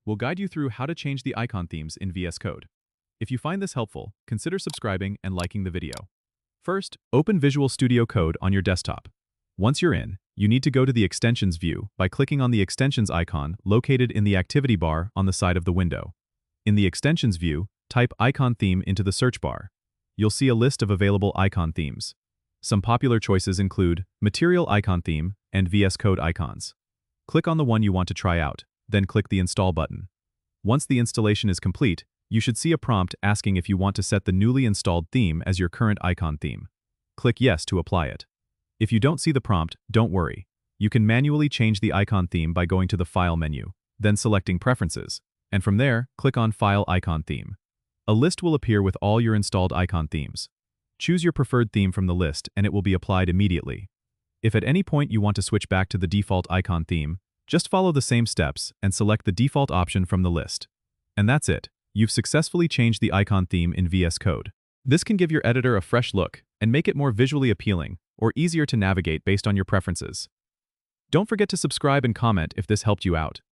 we'll guide you through how to change the icon themes in VS Code. If you find this helpful, consider subscribing and liking the video. First, open Visual Studio Code on your desktop. Once you're in, you need to go to the Extensions view by clicking on the Extensions icon located in the activity bar on the side of the window. In the Extensions view, type Icon Theme into the search bar. You'll see a list of available icon themes. Some popular choices include Material Icon Theme and VS Code icons. Click on the one you want to try out, then click the Install button. Once the installation is complete, you should see a prompt asking if you want to set the newly installed theme as your current icon theme. Click Yes to apply it. If you don't see the prompt, don't worry. You can manually change the icon theme by going to the File menu, then selecting Preferences, and from there, click on File Icon Theme. A list will appear with all your installed icon themes. Choose your preferred theme from the list and it will be applied immediately. If at any point you want to switch back to the default icon theme, just follow the same steps and select the default option from the list. And that's it. You've successfully changed the icon theme in VS Code. This can give your editor a fresh look and make it more visually appealing or easier to navigate based on your preferences. Don't forget to subscribe and comment if this helped you out.